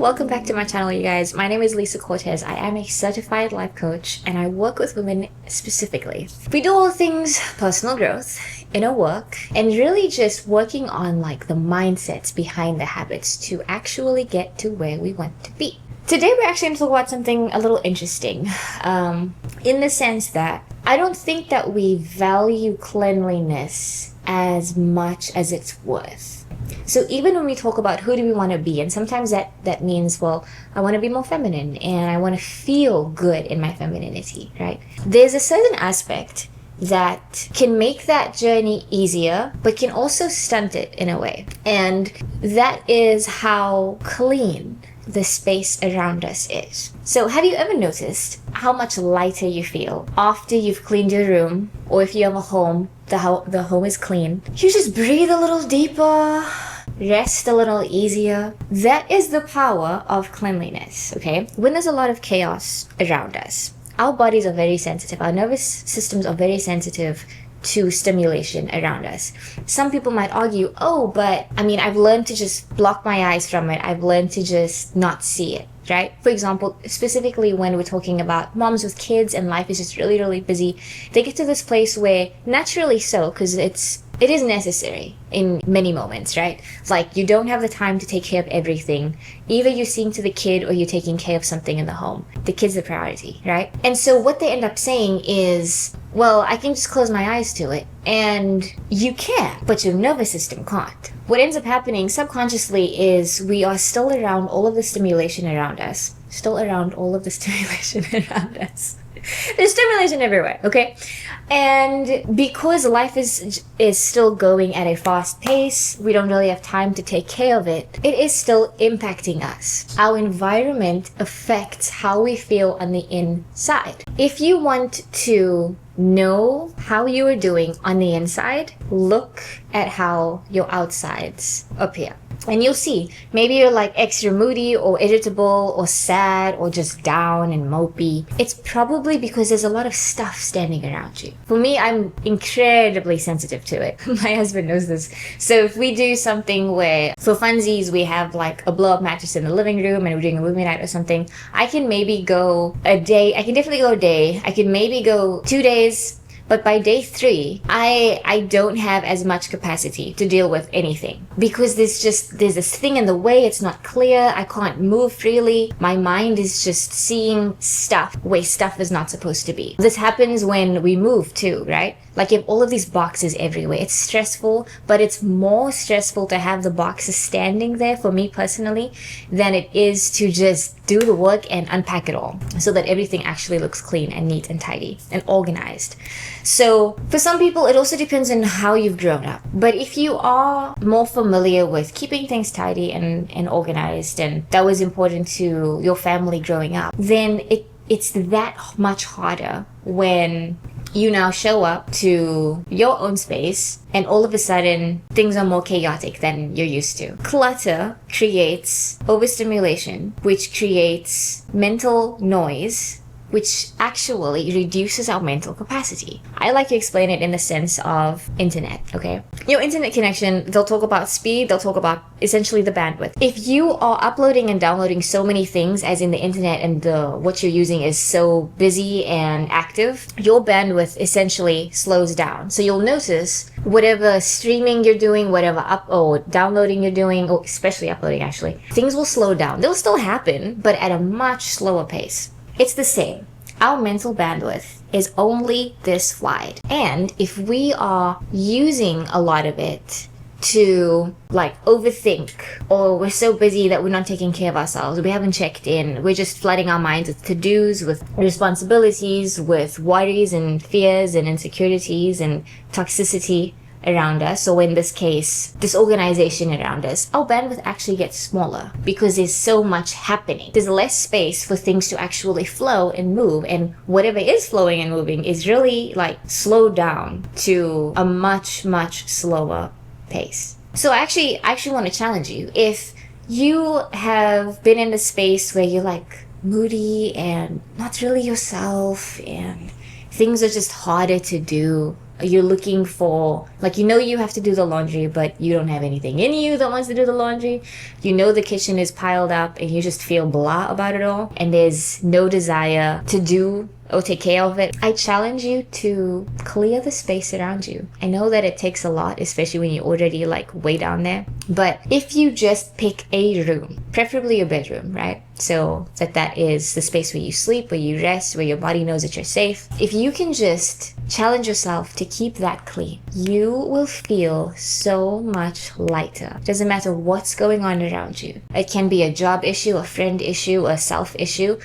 Welcome back to my channel, you guys. My name is Lisa Cortez. I am a certified life coach and I work with women specifically. We do all things personal growth, inner work, and really just working on like the mindsets behind the habits to actually get to where we want to be. Today we're actually going to talk about something a little interesting in the sense that I don't think that we value cleanliness as much as it's worth. So even when we talk about who do we want to be, and sometimes that means, well, I want to be more feminine and I want to feel good in my femininity, right? There's a certain aspect that can make that journey easier, but can also stunt it in a way. And that is how clean the space around us is. So have you ever noticed how much lighter you feel after you've cleaned your room, or if you have a home, the home is clean? You just breathe a little deeper, rest a little easier. That is the power of cleanliness, okay? When there's a lot of chaos around us, our bodies are very sensitive. Our nervous systems are very sensitive to stimulation around us. Some people might argue, oh, but I mean, I've learned to just block my eyes from it. I've learned to just not see it, right? For example, specifically when we're talking about moms with kids and life is just really, really busy, they get to this place where, naturally so, because it is necessary in many moments, right? It's like you don't have the time to take care of everything. Either you're seeing to the kid or you're taking care of something in the home. The kid's the priority, right? And so what they end up saying is, well, I can just close my eyes to it. And you can, but your nervous system can't. What ends up happening subconsciously is we are still around all of the stimulation around us. There's stimulation everywhere, okay? And because life is still going at a fast pace, we don't really have time to take care of it. It is still impacting us. Our environment affects how we feel on the inside. If you want to know how you are doing on the inside, look at how your outsides appear. And you'll see, maybe you're like extra moody or irritable or sad or just down and mopey. It's probably because there's a lot of stuff standing around you. For me, I'm incredibly sensitive to it. My husband knows this. So if we do something where, for funsies, we have like a blow-up mattress in the living room and we're doing a movie night or something, I can maybe go a day. I can definitely go a day. I can maybe go 2 days. But by day 3, I don't have as much capacity to deal with anything because there's this thing in the way. It's not clear. I can't move freely. My mind is just seeing stuff where stuff is not supposed to be. This happens when we move too, right? Like you have all of these boxes everywhere. It's stressful, but it's more stressful to have the boxes standing there for me personally than it is to just do the work and unpack it all so that everything actually looks clean and neat and tidy and organized. So for some people, it also depends on how you've grown up. But if you are more familiar with keeping things tidy and organized, and that was important to your family growing up, then it's that much harder when you now show up to your own space and all of a sudden things are more chaotic than you're used to. Clutter creates overstimulation, which creates mental noise, which actually reduces our mental capacity. I like to explain it in the sense of internet, okay? Your internet connection, they'll talk about speed, they'll talk about essentially the bandwidth. If you are uploading and downloading so many things as in the internet and what you're using is so busy and active, your bandwidth essentially slows down. So you'll notice whatever streaming you're doing, whatever downloading you're doing, or especially uploading actually, things will slow down. They'll still happen, but at a much slower pace. It's the same. Our mental bandwidth is only this wide. And if we are using a lot of it to like overthink, or we're so busy that we're not taking care of ourselves, we haven't checked in, we're just flooding our minds with to-dos, with responsibilities, with worries and fears and insecurities and toxicity around us, or in this case, disorganization around us, our bandwidth actually gets smaller because there's so much happening. There's less space for things to actually flow and move, and whatever is flowing and moving is really like slowed down to a much, much slower pace. So I actually want to challenge you. If you have been in a space where you're like moody and not really yourself and things are just harder to do you're looking for, like, you know you have to do the laundry, but you don't have anything in you that wants to do the laundry. You know the kitchen is piled up and you just feel blah about it all, and there's no desire to do or take care of it. I challenge you to clear the space around you. I know that it takes a lot, especially when you're already like way down there. But if you just pick a room, preferably your bedroom, right? So that is the space where you sleep, where you rest, where your body knows that you're safe. If you can just challenge yourself to keep that clean, you will feel so much lighter. Doesn't matter what's going on around you. It can be a job issue, a friend issue, a self issue.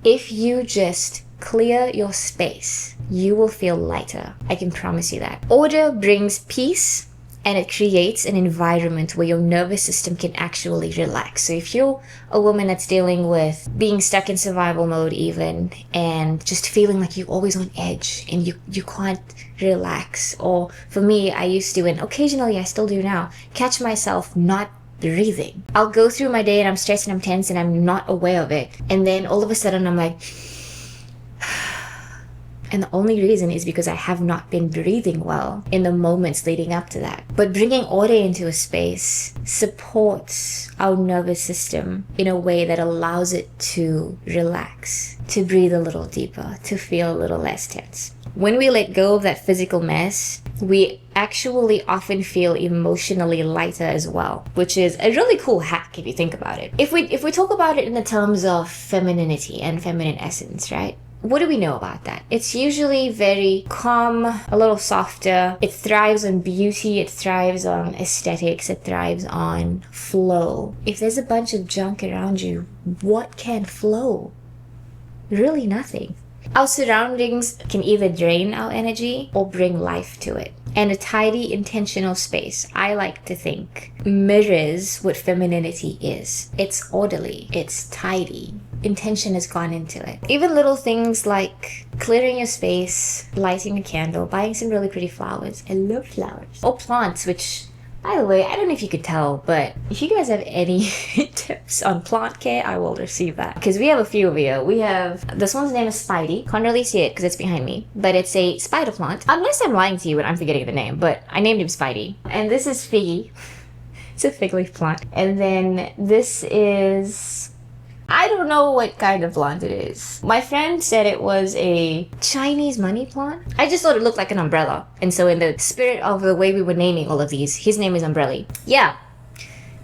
If you just clear your space, you will feel lighter. I can promise you that. Order brings peace, and it creates an environment where your nervous system can actually relax. So if you're a woman that's dealing with being stuck in survival mode even, and just feeling like you're always on edge and you can't relax, or for me, I used to, and occasionally I still do now, catch myself not breathing. I'll go through my day and I'm stressed and I'm tense and I'm not aware of it. And then all of a sudden I'm like, and the only reason is because I have not been breathing well in the moments leading up to that. But bringing order into a space supports our nervous system in a way that allows it to relax, to breathe a little deeper, to feel a little less tense. When we let go of that physical mess, we actually often feel emotionally lighter as well, which is a really cool hack if you think about it. If we talk about it in the terms of femininity and feminine essence, right? What do we know about that? It's usually very calm, a little softer. It thrives on beauty, it thrives on aesthetics, it thrives on flow. If there's a bunch of junk around you, what can flow? Really nothing. Our surroundings can either drain our energy or bring life to it. And a tidy, intentional space, I like to think, mirrors what femininity is. It's orderly, it's tidy. Intention has gone into it. Even little things like clearing your space, lighting a candle, buying some really pretty flowers. I love flowers. Or plants, which, by the way, I don't know if you could tell, but if you guys have any tips on plant care, I will receive that. Because we have a few over here. We have, this one's name is Spidey. Can't really see it because it's behind me. But it's a spider plant. Unless I'm lying to you and I'm forgetting the name, but I named him Spidey. And this is Figgy. It's a fig leaf plant. And then this is, I don't know what kind of plant it is. My friend said it was a Chinese money plant. I just thought it looked like an umbrella. And so in the spirit of the way we were naming all of these, his name is Umbrella. Yeah.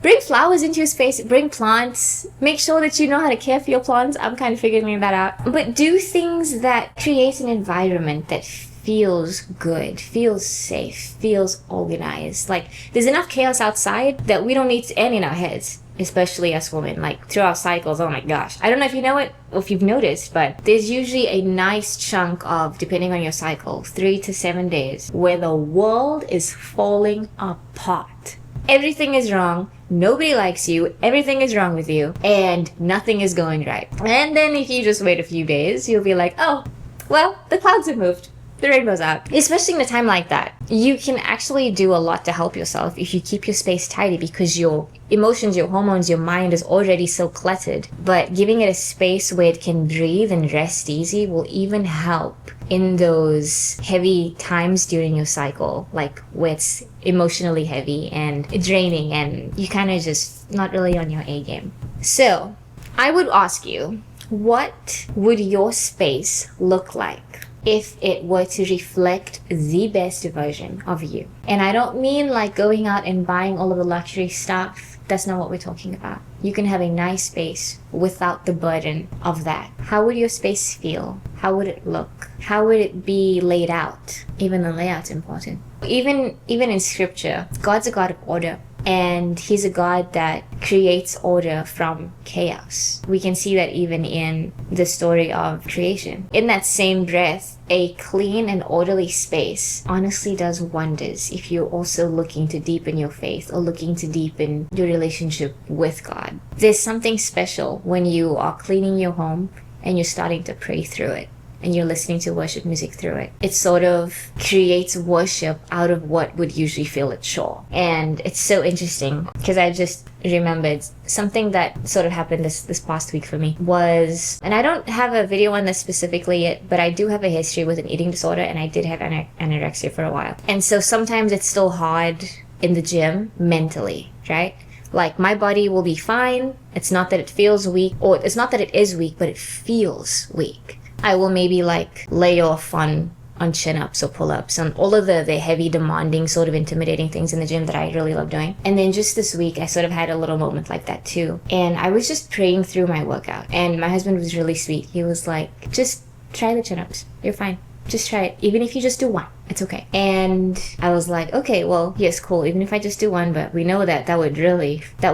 Bring flowers into your space, bring plants, make sure that you know how to care for your plants. I'm kind of figuring that out. But do things that create an environment that feels good, feels safe, feels organized. Like, there's enough chaos outside that we don't need to end in our heads. Especially us women, like through our cycles. Oh my gosh, I don't know if you know it or if you've noticed, but there's usually a nice chunk of, depending on your cycle, 3 to 7 days where the world is falling apart. Everything is wrong, nobody likes you, everything is wrong with you, and nothing is going right. And then if you just wait a few days, you'll be like, oh, well, the clouds have moved. The rainbow's out. Especially in a time like that, you can actually do a lot to help yourself if you keep your space tidy, because your emotions, your hormones, your mind is already so cluttered. But giving it a space where it can breathe and rest easy will even help in those heavy times during your cycle, like where it's emotionally heavy and draining and you kind of just not really on your A game. So I would ask you, what would your space look like if it were to reflect the best version of you? And I don't mean like going out and buying all of the luxury stuff. That's not what we're talking about. You can have a nice space without the burden of that. How would your space feel? How would it look? How would it be laid out? Even the layout's important. Even in scripture, God's a God of order. And he's a God that creates order from chaos. We can see that even in the story of creation. In that same breath, a clean and orderly space honestly does wonders if you're also looking to deepen your faith or looking to deepen your relationship with God. There's something special when you are cleaning your home and you're starting to pray through it. and you're listening to worship music through it. It sort of creates worship out of what would usually feel a chore. And it's so interesting because I just remembered something that sort of happened this past week for me was, and I don't have a video on this specifically yet, but I do have a history with an eating disorder, and I did have anorexia for a while. And so sometimes it's still hard in the gym mentally, right? Like my body will be fine. It's not that it feels weak, or it's not that it is weak, but it feels weak. I will maybe like lay off on chin-ups or pull-ups, on all of the heavy, demanding, sort of intimidating things in the gym that I really love doing. And then just this week, I sort of had a little moment like that too. And I was just praying through my workout. And my husband was really sweet. He was like, just try the chin-ups. You're fine. Just try it. Even if you just do one, it's okay. And I was like, okay, well, yes, cool. Even if I just do one, but we know that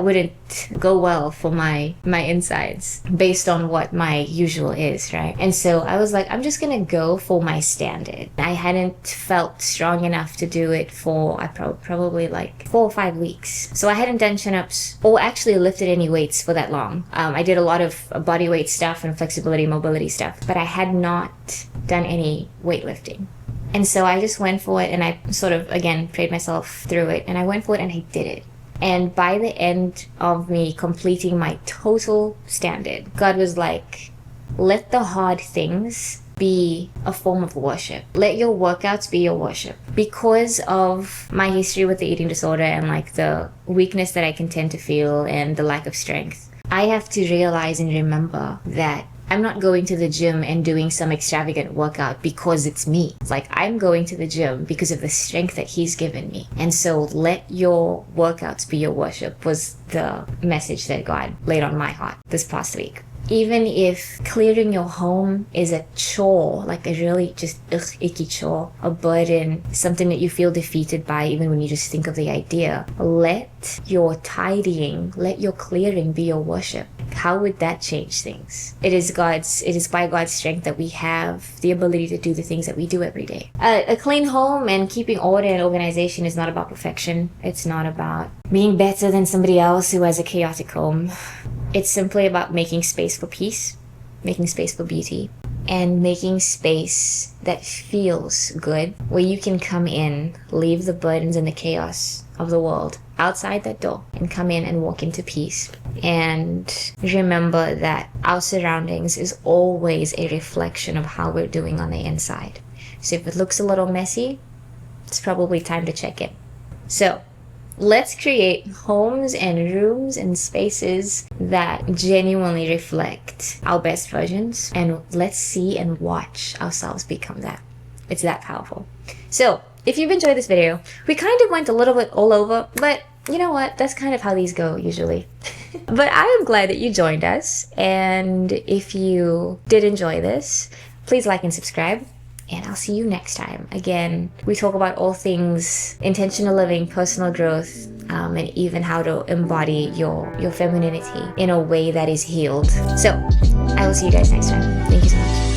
wouldn't go well for my insides based on what my usual is, right? And so I was like, I'm just gonna go for my standard. I hadn't felt strong enough to do it for probably like 4 or 5 weeks. So I hadn't done chin-ups or actually lifted any weights for that long. I did a lot of body weight stuff and flexibility, mobility stuff, but I had not done any weightlifting. And so I just went for it, and I sort of, again, prayed myself through it, and I went for it and I did it. And by the end of me completing my total standard, God was like, let the hard things be a form of worship. Let your workouts be your worship. Because of my history with the eating disorder and like the weakness that I can tend to feel and the lack of strength, I have to realize and remember that I'm not going to the gym and doing some extravagant workout because it's me. It's like I'm going to the gym because of the strength that He's given me. And so let your workouts be your worship was the message that God laid on my heart this past week. Even if clearing your home is a chore, like a really just icky chore, a burden, something that you feel defeated by even when you just think of the idea, let your tidying, let your clearing be your worship. How would that change things? It is by God's strength that we have the ability to do the things that we do every day. A clean home and keeping order and organization is not about perfection. It's not about being better than somebody else who has a chaotic home. It's simply about making space for peace, making space for beauty, and making space that feels good, where you can come in, leave the burdens and the chaos of the world outside that door, and come in and walk into peace. And remember that our surroundings is always a reflection of how we're doing on the inside. So if it looks a little messy, it's probably time to check in. So let's create homes and rooms and spaces that genuinely reflect our best versions, and let's see and watch ourselves become that. It's that powerful. So if you've enjoyed this video, we kind of went a little bit all over, but you know what? That's kind of how these go usually. But I am glad that you joined us, and if you did enjoy this, please like and subscribe. And I'll see you next time. Again, we talk about all things intentional living, personal growth, and even how to embody your femininity in a way that is healed. So I will see you guys next time. Thank you so much.